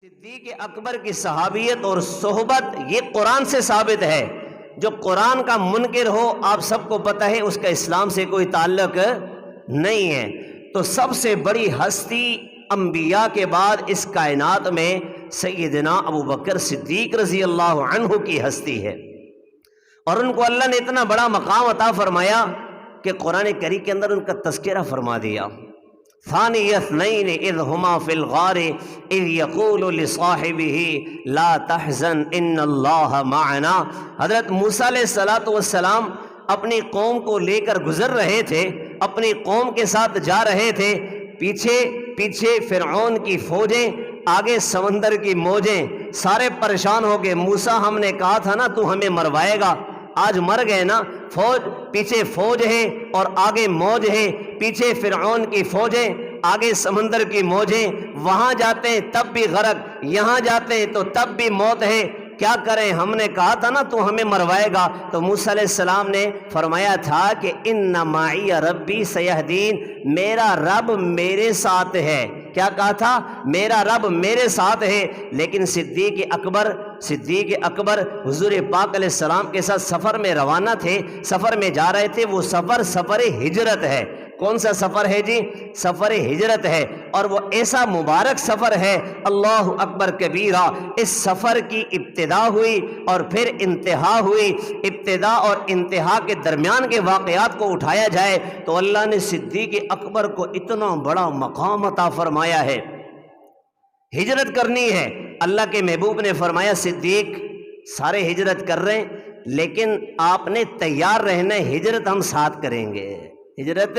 صدیق اکبر کی صحابیت اور صحبت یہ قرآن سے ثابت ہے۔ جو قرآن کا منکر ہو آپ سب کو پتہ ہے اس کا اسلام سے کوئی تعلق نہیں ہے۔ تو سب سے بڑی ہستی انبیاء کے بعد اس کائنات میں سیدنا ابوبکر صدیق رضی اللہ عنہ کی ہستی ہے، اور ان کو اللہ نے اتنا بڑا مقام عطا فرمایا کہ قرآن کریم کے اندر ان کا تذکرہ فرما دیا۔ ثانی اثنین اذ ہما فی الغار اذ یقول لصاحبہ لا تحزن ان اللہ معنا۔ حضرت موسیٰ علیہ السلام اپنی قوم کو لے کر گزر رہے تھے، اپنی قوم کے ساتھ جا رہے تھے، پیچھے فرعون کی فوجیں، آگے سمندر کی موجیں، سارے پریشان ہو گئے۔ موسیٰ ہم نے کہا تھا نا تو ہمیں مروائے گا، آج مر گئے نا۔ پیچھے فوج ہے اور آگے موج ہے، پیچھے فرعون کی فوجیں، آگے سمندر کی موجیں، وہاں جاتے ہیں تب بھی غرق، یہاں جاتے ہیں تو تب بھی موت ہے، کیا کریں؟ ہم نے کہا تھا نا تو ہمیں مروائے گا۔ تو موسیٰ علیہ السلام نے فرمایا تھا کہ ان معی ربی سیہدین، میرا رب میرے ساتھ ہے۔ کیا کہا تھا؟ میرا رب میرے ساتھ ہے۔ لیکن صدیق اکبر حضور پاک علیہ السلام کے ساتھ سفر میں روانہ تھے، سفر میں جا رہے تھے۔ وہ سفر ہجرت ہے۔ کون سا سفر ہے جی؟ سفر ہجرت ہے، اور وہ ایسا مبارک سفر ہے، اللہ اکبر کبیرہ۔ اس سفر کی ابتدا ہوئی اور پھر انتہا ہوئی۔ ابتدا اور انتہا کے درمیان کے واقعات کو اٹھایا جائے تو اللہ نے صدیق اکبر کو اتنا بڑا مقام عطا فرمایا ہے۔ ہجرت کرنی ہے، اللہ کے محبوب نے فرمایا صدیق سارے ہجرت کر رہے ہیں لیکن آپ نے تیار رہنا ہے، ہجرت ہم ساتھ کریں گے، ہجرت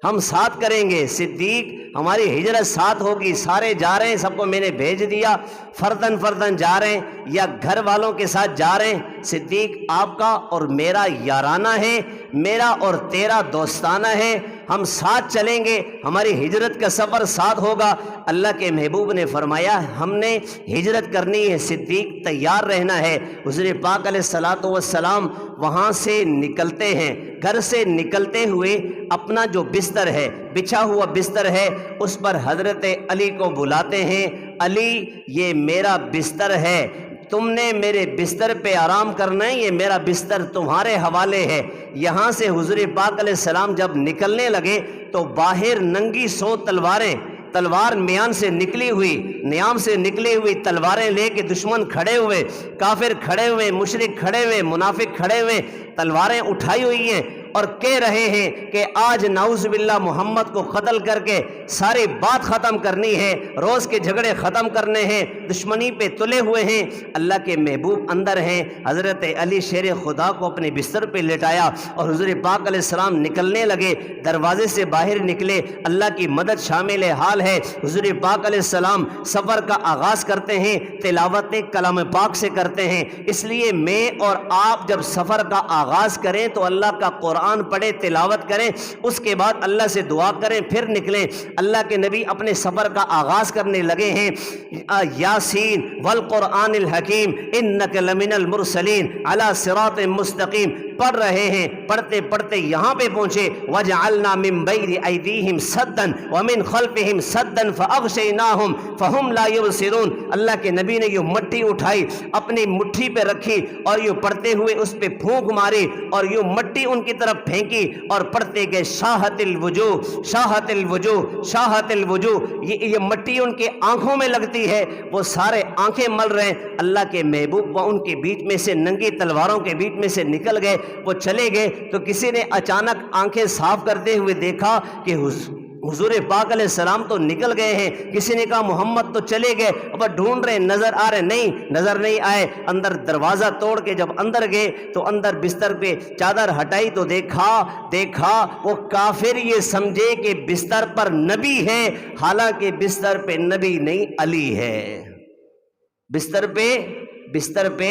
ہم ساتھ کریں گے۔ صدیق ہماری ہجرت ساتھ ہوگی، سارے جا رہے ہیں، سب کو میں نے بھیج دیا، فردن جا رہے ہیں یا گھر والوں کے ساتھ جا رہے ہیں۔ صدیق آپ کا اور میرا یارانہ ہے، میرا اور تیرا دوستانہ ہے، ہم ساتھ چلیں گے، ہماری ہجرت کا سفر ساتھ ہوگا۔ اللہ کے محبوب نے فرمایا ہم نے ہجرت کرنی ہے، صدیق تیار رہنا ہے۔ حضور پاک علیہ السلام وہاں سے نکلتے ہیں، گھر سے نکلتے ہوئے اپنا جو بستر ہے، بچھا ہوا بستر ہے، اس پر حضرت علی کو بلاتے ہیں۔ علی یہ میرا بستر ہے، تم نے میرے بستر پہ آرام کرنا ہے، یہ میرا بستر تمہارے حوالے ہے۔ یہاں سے حضور پاک علیہ السلام جب نکلنے لگے تو باہر ننگی سو تلوار میان سے نکلی ہوئی، نیام سے نکلی ہوئی تلواریں لے کے دشمن کھڑے ہوئے، کافر کھڑے ہوئے، مشرک کھڑے ہوئے، منافق کھڑے ہوئے، تلواریں اٹھائی ہوئی ہیں اور کہہ رہے ہیں کہ آج نعوذ باللہ محمد کو قتل کر کے ساری بات ختم کرنی ہے، روز کے جھگڑے ختم کرنے ہیں، دشمنی پہ تلے ہوئے ہیں۔ اللہ کے محبوب اندر ہیں، حضرت علی شیر خدا کو اپنے بستر پہ لٹایا اور حضور پاک علیہ السلام نکلنے لگے، دروازے سے باہر نکلے۔ اللہ کی مدد شامل حال ہے، حضور پاک علیہ السلام سفر کا آغاز کرتے ہیں، تلاوت کلام پاک سے کرتے ہیں۔ اس لیے میں اور آپ جب سفر کا آغاز کریں تو اللہ کا قرآن پڑھیں، تلاوت کریں، اس کے بعد اللہ سے دعا کریں، پھر نکلیں۔ اللہ کے نبی اپنے سفر کا آغاز کرنے لگے ہیں، یاسین والقرآن الحکیم انک لمن المرسلین علی صراط مستقیم پڑھ رہے ہیں، پڑھتے پڑھتے یہاں پہ پہنچے وجعلنا من بین ایدیہم سدا ومن خلفہم سدا فاغشیناہم فہم لا یبصرون۔ اللہ کے نبی نے یہ مٹی اٹھائی، اپنی مٹھی پہ رکھی اور یہ پڑھتے ہوئے اس پہ پھونک ماری اور یہ مٹی ان کی طرف پھینکی اور پڑھتے گئے شاہت الوجوہ شاہت الوجوہ شاہت الوجوہ۔ یہ مٹی ان کے آنکھوں میں لگتی ہے، وہ سارے آنکھیں مل رہے ہیں۔ اللہ کے محبوب وہ ان کے بیچ میں سے ننگی تلواروں کے بیچ میں سے نکل گئے، وہ چلے گئے تو کسی نے اچانک آنکھیں صاف کرتے ہوئے دیکھا کہ حضور پاک علیہ السلام تو نکل گئے ہیں۔ کسی نے کہا محمد تو چلے گئے، اب ڈھونڈ رہے نظر آ رہے نہیں، نظر نہیں آئے۔ اندر دروازہ توڑ کے جب اندر گئے تو اندر بستر پہ چادر ہٹائی تو دیکھا وہ کافر یہ سمجھے کہ بستر پر نبی ہے، حالانکہ بستر پہ نبی نہیں علی ہے، بستر پہ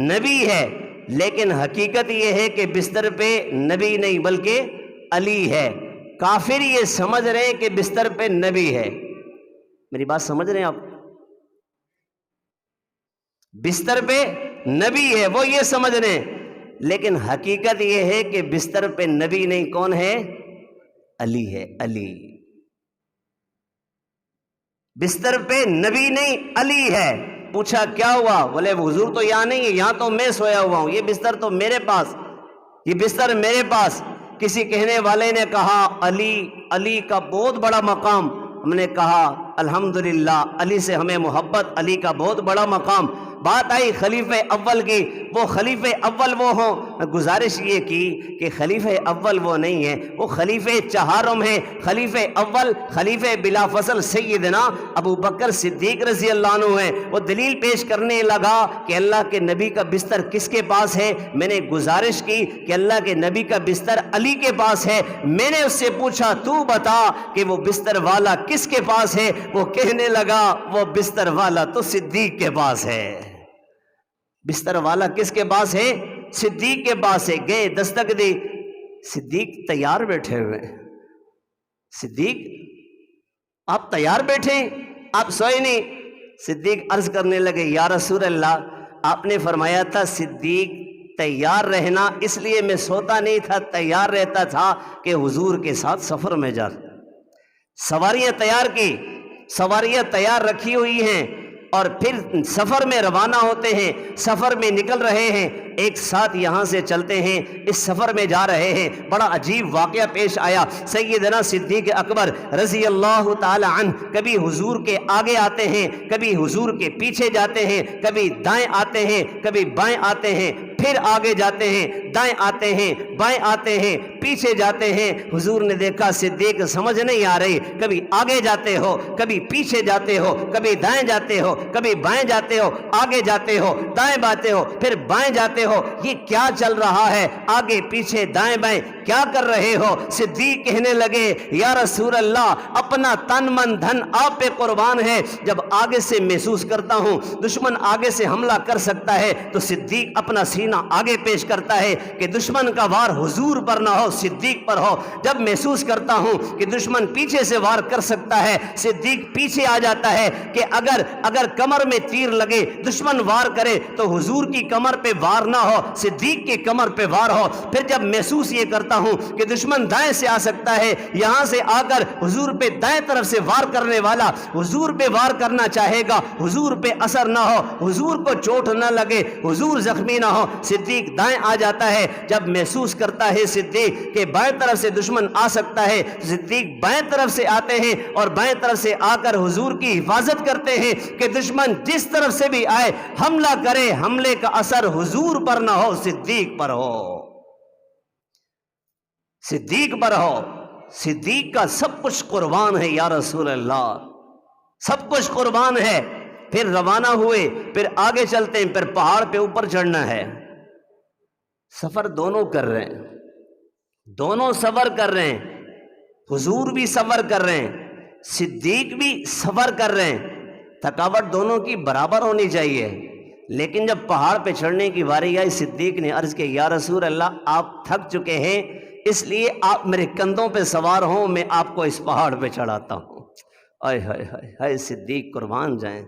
نبی ہے، لیکن حقیقت یہ ہے کہ بستر پہ نبی نہیں بلکہ علی ہے۔ کافر یہ سمجھ رہے ہیں کہ بستر پہ نبی ہے۔ میری بات سمجھ رہے ہیں آپ؟ بستر پہ نبی ہے وہ یہ سمجھ رہے ہیں، لیکن حقیقت یہ ہے کہ بستر پہ نبی نہیں، کون ہے؟ علی ہے، علی۔ بستر پہ نبی نہیں علی ہے۔ پوچھا کیا ہوا؟ بولے حضور تو یہاں نہیں ہے، یہاں تو میں سویا ہوا ہوں، یہ بستر تو میرے پاس، یہ بستر میرے پاس۔ کسی کہنے والے نے کہا علی، علی کا بہت بڑا مقام۔ ہم نے کہا الحمدللہ، علی سے ہمیں محبت، علی کا بہت بڑا مقام۔ بات آئی خلیفہ اول کی، وہ خلیفہ اول وہ ہوں۔ گزارش یہ کی کہ خلیفہ اول وہ نہیں ہے، وہ خلیفہ چہارم ہے۔ خلیفہ اول خلیفہ بلا فصل سیدنا ابو بکر صدیق رضی اللہ عنہ ہے۔ وہ دلیل پیش کرنے لگا کہ اللہ کے نبی کا بستر کس کے پاس ہے؟ میں نے گزارش کی کہ اللہ کے نبی کا بستر علی کے پاس ہے۔ میں نے اس سے پوچھا تو بتا کہ وہ بستر والا کس کے پاس ہے؟ وہ کہنے لگا وہ بستر والا تو صدیق کے پاس ہے۔ بستر والا کس کے پاس ہے؟ صدیق کے پاس ہے۔ گئے دستک دی، صدیق تیار بیٹھے ہوئے۔ صدیق آپ تیار بیٹھے، آپ سوئے نہیں؟ صدیق عرض کرنے لگے یا رسول اللہ، آپ نے فرمایا تھا صدیق تیار رہنا، اس لیے میں سوتا نہیں تھا، تیار رہتا تھا کہ حضور کے ساتھ سفر میں جا۔ سواریاں تیار کی، سواریاں تیار رکھی ہوئی ہیں اور پھر سفر میں روانہ ہوتے ہیں، سفر میں نکل رہے ہیں، ایک ساتھ یہاں سے چلتے ہیں، اس سفر میں جا رہے ہیں۔ بڑا عجیب واقعہ پیش آیا۔ سیدنا صدیق اکبر رضی اللہ تعالی عنہ کبھی حضور کے آگے آتے ہیں، کبھی حضور کے پیچھے جاتے ہیں، کبھی دائیں آتے ہیں، کبھی بائیں آتے ہیں، پھر آگے جاتے ہیں، دائیں آتے ہیں، بائیں آتے ہیں، پیچھے جاتے ہیں۔ حضور نے دیکھا صدیق سمجھ نہیں آ رہی، کبھی آگے جاتے ہو، کبھی پیچھے جاتے ہو، کبھی دائیں جاتے ہو، کبھی بائیں جاتے ہو، آگے جاتے ہو، دائیں باتے ہو، پھر بائیں جاتے ہو، یہ کیا چل رہا ہے؟ آگے پیچھے دائیں بائیں کیا کر رہے ہو؟ صدیق کہنے لگے یا رسول اللہ، اپنا تن من دھن آپ پہ قربان ہے۔ جب آگے سے محسوس کرتا ہوں دشمن آگے سے حملہ کر سکتا ہے تو صدیق اپنا سینہ آگے پیش کرتا ہے کہ دشمن کا وار حضور پر نہ ہو، صدیق پر ہو۔ جب محسوس کرتا ہوں کہ دشمن پیچھے سے وار کر سکتا ہے، صدیق پیچھے آ جاتا ہے کہ اگر کمر میں تیر لگے، دشمن وار کرے تو حضور کی کمر پہ وار نہ ہو، صدیق کی کمر پہ وار ہو۔ پھر جب محسوس یہ کرتا ہوں کہ دشمن دائیں سے آ سکتا ہے، یہاں سے آ کر حضور پہ دائیں طرف سے وار کرنے والا حضور پہ وار کرنا چاہے گا، حضور پہ اثر نہ ہو، حضور کو چوٹ نہ لگے، حضور زخمی نہ ہو، صدیق دائیں آ جاتا ہے۔ جب محسوس کرتا ہے صدیق کہ بائیں طرف سے دشمن آ سکتا ہے، صدیق بائیں طرف سے آتے ہیں اور بائیں طرف سے آ کر حضور کی حفاظت کرتے ہیں کہ دشمن جس طرف سے بھی آئے حملہ کرے، حملے کا اثر حضور پر نہ ہو، صدیق پر ہو، صدیق پر ہو۔ صدیق کا سب کچھ قربان ہے یا رسول اللہ، سب کچھ قربان ہے۔ پھر روانہ ہوئے، پھر آگے چلتے ہیں، پھر پہاڑ پہ اوپر چڑھنا ہے۔ سفر دونوں کر رہے ہیں، دونوں سفر کر رہے ہیں، حضور بھی سفر کر رہے ہیں، صدیق بھی سفر کر رہے ہیں۔ تھکاوٹ دونوں کی برابر ہونی چاہیے، لیکن جب پہاڑ پہ چڑھنے کی باری آئی، صدیق نے عرض کیا یا رسول اللہ، آپ تھک چکے ہیں، اس لیے آپ میرے کندھوں پہ سوار ہوں، میں آپ کو اس پہاڑ پہ چڑھاتا ہوں۔ آئے ہائے ہائے ہائے، صدیق قربان جائیں،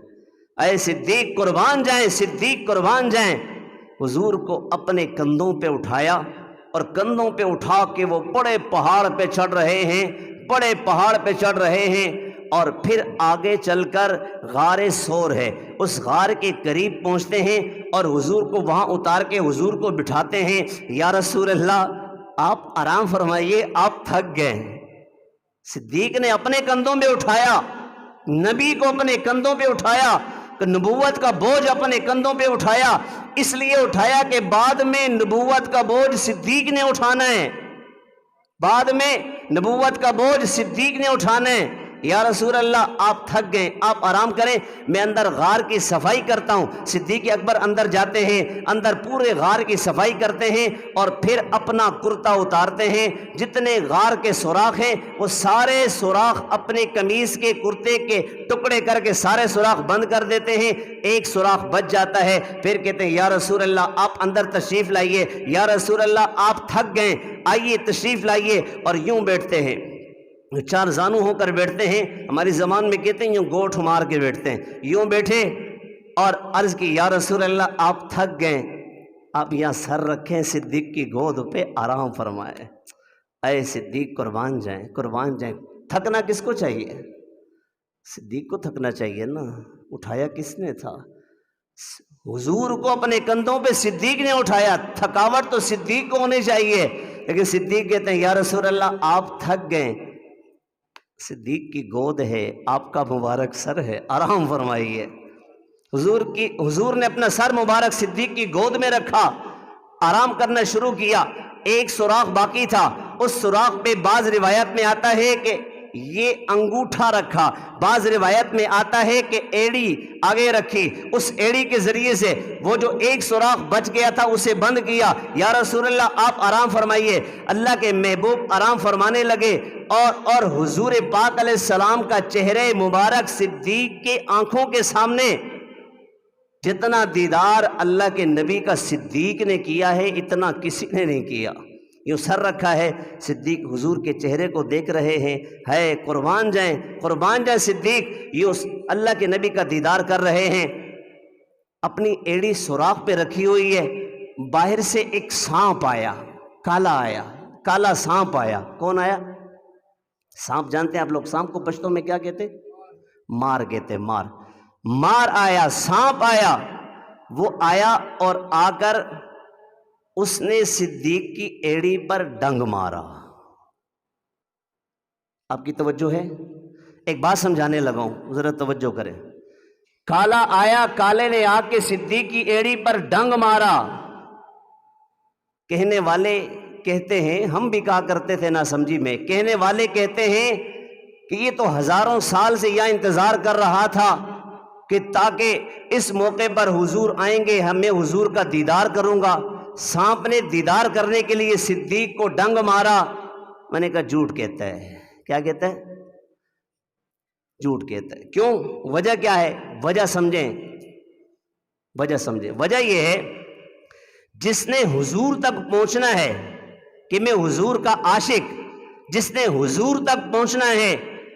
اے صدیق قربان جائیں، صدیق قربان جائیں۔ حضور کو اپنے کندھوں پہ اٹھایا اور کندھوں پہ اٹھا کے وہ بڑے پہاڑ پہ چڑھ رہے ہیں، بڑے پہاڑ پہ چڑھ رہے ہیں، اور پھر آگے چل کر غار ثور ہے، اس غار کے قریب پہنچتے ہیں اور حضور کو وہاں اتار کے حضور کو بٹھاتے ہیں۔ یا رسول اللہ، آپ آرام فرمائیے، آپ تھک گئے ہیں۔ صدیق نے اپنے کندھوں پہ اٹھایا، نبی کو اپنے کندھوں پہ اٹھایا، کہ نبوت کا بوجھ اپنے کندھوں پہ اٹھایا، اس لیے اٹھایا کہ بعد میں نبوت کا بوجھ صدیق نے اٹھانا ہے، بعد میں نبوت کا بوجھ صدیق نے اٹھانا ہے۔ یا رسول اللہ، آپ تھک گئے، آپ آرام کریں، میں اندر غار کی صفائی کرتا ہوں۔ صدیق اکبر اندر جاتے ہیں، اندر پورے غار کی صفائی کرتے ہیں اور پھر اپنا کرتا اتارتے ہیں۔ جتنے غار کے سوراخ ہیں وہ سارے سوراخ اپنے قمیص کے کرتے کے ٹکڑے کر کے سارے سوراخ بند کر دیتے ہیں، ایک سوراخ بچ جاتا ہے۔ پھر کہتے ہیں یا رسول اللہ، آپ اندر تشریف لائیے، یا رسول اللہ آپ تھک گئے، آئیے تشریف لائیے، اور یوں بیٹھتے ہیں، چار زانو ہو کر بیٹھتے ہیں، ہماری زبان میں کہتے ہیں یوں گوٹھ مار کے بیٹھتے ہیں، یوں بیٹھے اور عرض کی یا رسول اللہ آپ تھک گئے، آپ یہاں سر رکھیں، صدیق کی گود پہ آرام فرمائے۔ اے صدیق قربان جائیں، قربان جائیں، تھکنا کس کو چاہیے؟ صدیق کو تھکنا چاہیے نا، اٹھایا کس نے تھا؟ حضور کو اپنے کندھوں پہ صدیق نے اٹھایا، تھکاوٹ تو صدیق کو ہونی چاہیے، لیکن صدیق کہتے ہیں یا رسول اللہ آپ تھک گئے، صدیق کی گود ہے، آپ کا مبارک سر ہے، آرام فرمائیے۔ حضور نے اپنا سر مبارک صدیق کی گود میں رکھا، آرام کرنا شروع کیا۔ ایک سوراخ باقی تھا، اس سوراخ پہ بعض روایت میں آتا ہے کہ یہ انگوٹھا رکھا، بعض روایت میں آتا ہے کہ ایڑی آگے رکھی، اس ایڑی کے ذریعے سے وہ جو ایک سوراخ بچ گیا تھا اسے بند کیا۔ یا رسول اللہ آپ آرام فرمائیے۔ اللہ کے محبوب آرام فرمانے لگے، اور حضور پاک علیہ السلام کا چہرے مبارک صدیق کے آنکھوں کے سامنے، جتنا دیدار اللہ کے نبی کا صدیق نے کیا ہے اتنا کسی نے نہیں کیا۔ یوں سر رکھا ہے، صدیق حضور کے چہرے کو دیکھ رہے ہیں، ہے قربان جائیں صدیق، یوں اللہ کے نبی کا دیدار کر رہے ہیں۔ اپنی ایڑی سوراخ پہ رکھی ہوئی ہے، باہر سے ایک سانپ آیا، کالا سانپ آیا۔ کون آیا؟ سانپ جانتے ہیں آپ لوگ، سانپ کو پشتوں میں کیا کہتے؟ مار کہتے، مار آیا، سانپ آیا۔ وہ آیا اور آ کر اس نے صدیق کی ایڑی پر ڈنگ مارا۔ آپ کی توجہ ہے؟ ایک بات سمجھانے لگا ہوں، ذرا توجہ کریں۔ کالا آیا، کالے نے آ کے صدیق کی ایڑی پر ڈنگ مارا۔ کہنے والے کہتے ہیں، ہم بھی کہا کرتے تھے نا سمجھی میں، کہنے والے کہتے ہیں کہ یہ تو ہزاروں سال سے یہاں انتظار کر رہا تھا کہ تاکہ اس موقع پر حضور آئیں گے، میں حضور کا دیدار کروں گا۔ سانپ نے دیدار کرنے کے لیے صدیق کو ڈنگ مارا۔ میں نے کہا جھوٹ کہتا ہے۔ کیا کہتا ہے؟ جھوٹ کہتا ہے۔ کیوں؟ وجہ کیا ہے؟ وجہ سمجھیں، وجہ یہ ہے، جس نے حضور تک پہنچنا ہے کہ میں حضور کا عاشق، جس نے حضور تک پہنچنا ہے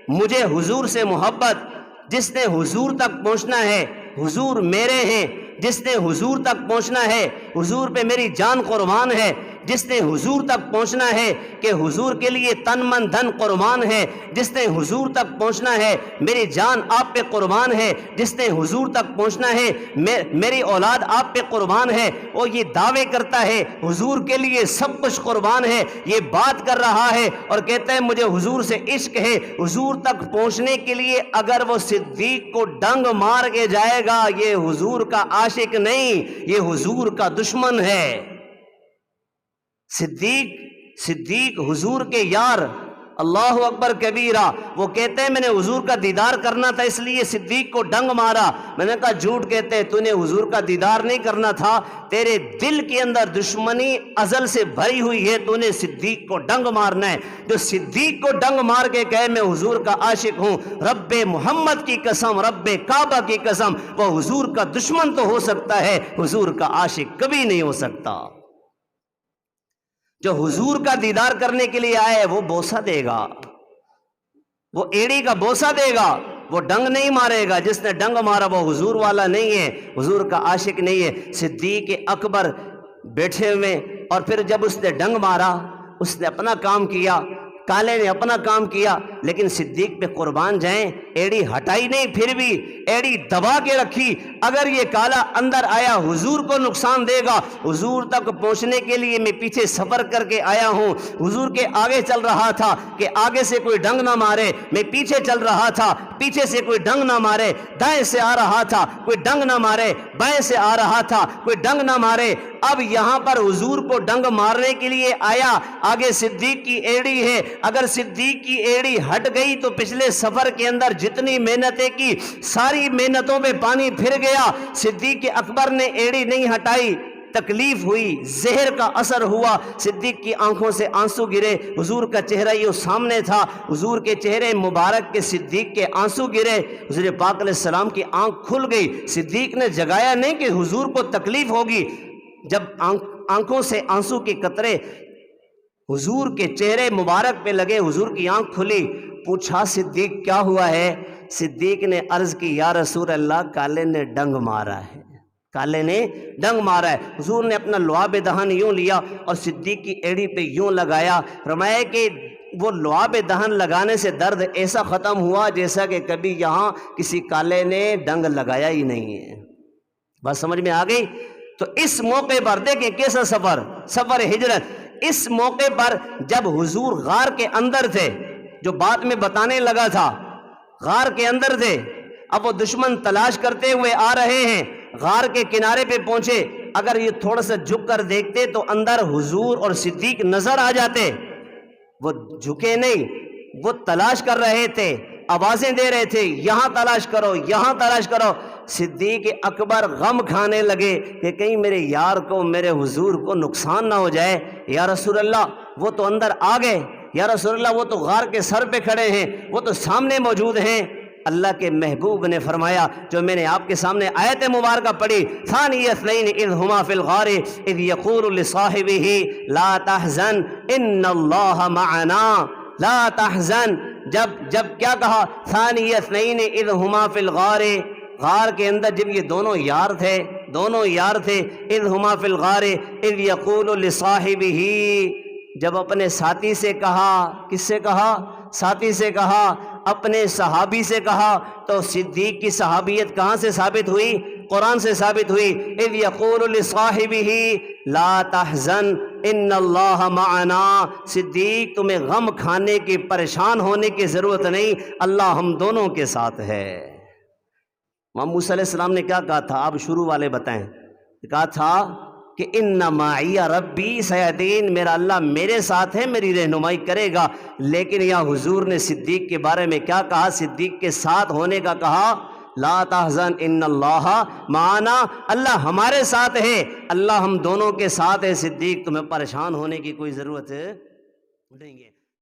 مجھے حضور سے محبت، جس نے حضور تک پہنچنا ہے حضور میرے ہیں، جس نے حضور تک پہنچنا ہے حضور پہ میری جان قربان ہے، جس نے حضور تک پہنچنا ہے کہ حضور کے لیے تن من دھن قربان ہے، جس نے حضور تک پہنچنا ہے میری جان آپ پہ قربان ہے، جس نے حضور تک پہنچنا ہے میری اولاد آپ پہ قربان ہے، وہ یہ دعوے کرتا ہے حضور کے لیے سب کچھ قربان ہے، یہ بات کر رہا ہے اور کہتا ہے مجھے حضور سے عشق ہے۔ حضور تک پہنچنے کے لیے اگر وہ صدیق کو ڈنگ مار کے جائے گا، یہ حضور کا عاشق نہیں، یہ حضور کا دشمن ہے۔ صدیق حضور کے یار، اللہ اکبر کبیرہ، وہ کہتے ہیں میں نے حضور کا دیدار کرنا تھا اس لیے صدیق کو ڈنگ مارا۔ میں نے کہا جھوٹ کہتے ہیں، تو نے حضور کا دیدار نہیں کرنا تھا، تیرے دل کے اندر دشمنی ازل سے بھری ہوئی ہے، تو نے صدیق کو ڈنگ مارنا ہے۔ جو صدیق کو ڈنگ مار کے کہے میں حضور کا عاشق ہوں، رب محمد کی قسم، رب کعبہ کی قسم، وہ حضور کا دشمن تو ہو سکتا ہے، حضور کا عاشق کبھی نہیں ہو سکتا۔ جو حضور کا دیدار کرنے کے لیے آئے وہ بوسہ دے گا، وہ ایڑی کا بوسہ دے گا، وہ ڈنگ نہیں مارے گا۔ جس نے ڈنگ مارا وہ حضور والا نہیں ہے، حضور کا عاشق نہیں ہے۔ صدیق اکبر بیٹھے ہوئے، اور پھر جب اس نے ڈنگ مارا، اس نے اپنا کام کیا، کالے نے اپنا کام کیا، لیکن صدیق پہ قربان جائیں، ایڑی ہٹائی نہیں، پھر بھی ایڑی دبا کے رکھی۔ اگر یہ کالا اندر آیا حضور کو نقصان دے گا، حضور تک پہنچنے کے لیے میں پیچھے سفر کر کے آیا ہوں، حضور کے آگے چل رہا تھا کہ آگے سے کوئی ڈنگ نہ مارے، میں پیچھے چل رہا تھا پیچھے سے کوئی ڈنگ نہ مارے، دائیں سے آ رہا تھا کوئی ڈنگ نہ مارے، بائیں سے آ رہا تھا کوئی ڈنگ نہ مارے۔ اب یہاں پر حضور کو ڈنگ مارنے کے لیے آیا، آگے صدیق کی ایڑی ہے، اگر صدیق کی ایڑی ہٹ گئی تو پچھلے سفر کے اندر جتنی محنتیں کی ساری محنتوں میں پانی پھر گیا۔ صدیق اکبر نے ایڑی نہیں ہٹائی، تکلیف ہوئی، زہر کا اثر ہوا، صدیق کی آنکھوں سے آنسو گرے، حضور کا چہرہ یہ سامنے تھا، حضور کے چہرے مبارک کے صدیق کے آنسو گرے، حضور پاک علیہ السلام کی آنکھ کھل گئی۔ صدیق نے جگایا نہیں کہ حضور کو تکلیف ہوگی، جب آنکھوں سے آنسو کے قطرے حضور کے چہرے مبارک پہ لگے، حضور کی آنکھ کھلی، پوچھا صدیق کیا ہوا ہے؟ صدیق نے عرض کی یا رسول اللہ کالے نے ڈنگ مارا ہے، کالے نے ڈنگ مارا ہے۔ حضور نے اپنا لعاب دہن یوں لیا اور صدیق کی ایڑی پہ یوں لگایا، فرمایا کہ وہ لعاب دہن لگانے سے درد ایسا ختم ہوا جیسا کہ کبھی یہاں کسی کالے نے ڈنگ لگایا ہی نہیں ہے۔ بات سمجھ میں آ گئی؟ تو اس موقع پر دیکھیں کیسا سفر ہجرت، اس موقع پر جب حضور غار کے اندر تھے، جو بعد میں بتانے لگا تھا، غار کے اندر تھے، اب وہ دشمن تلاش کرتے ہوئے آ رہے ہیں، غار کے کنارے پہ پہنچے، اگر یہ تھوڑا سا جھک کر دیکھتے تو اندر حضور اور صدیق نظر آ جاتے، وہ جھکے نہیں، وہ تلاش کر رہے تھے، آوازیں دے رہے تھے، یہاں تلاش کرو، یہاں تلاش کرو۔ صدیق اکبر غم کھانے لگے کہ کہیں میرے یار کو، میرے حضور کو نقصان نہ ہو جائے۔ یا رسول اللہ وہ تو اندر آ گئے، یا رسول اللہ وہ تو غار کے سر پہ کھڑے ہیں، وہ تو سامنے موجود ہیں۔ اللہ کے محبوب نے فرمایا، جو میں نے آپ کے سامنے آیت مبارکہ پڑھی، ثانی اثنین اذ ہما فی الغار اذ یقول لصاحبہ لا تحزن ان اللہ معنا، لا تحزن، جب کیا کہا؟ ثانی اثنین اذ ہما فی الغار، غار کے اندر جب یہ دونوں یار تھے، اذ ہما فی الغار اذ یقول لصاحبہ، جب اپنے ساتھی سے کہا، کس سے کہا؟ ساتھی سے کہا، اپنے صحابی سے کہا۔ تو صدیق کی صحابیت کہاں سے ثابت ہوئی؟ قرآن سے ثابت ہوئی۔ اذ یقول لصاحبہ لا تحزن ان اللہ معنا، صدیق تمہیں غم کھانے کی، پریشان ہونے کی ضرورت نہیں، اللہ ہم دونوں کے ساتھ ہے۔ امام موسیٰ علیہ السلام نے کیا کہا تھا؟ آپ شروع والے بتائیں۔ کہا تھا کہ ان معی ربی سیہدین، میرا اللہ میرے ساتھ ہے، میری رہنمائی کرے گا۔ لیکن یہاں حضور نے صدیق کے بارے میں کیا کہا؟ صدیق کے ساتھ ہونے کا کہا، لا تحزن ان اللہ معنا، اللہ ہمارے ساتھ ہے، اللہ ہم دونوں کے ساتھ ہے۔ صدیق تمہیں پریشان ہونے کی کوئی ضرورت نہیں ہے۔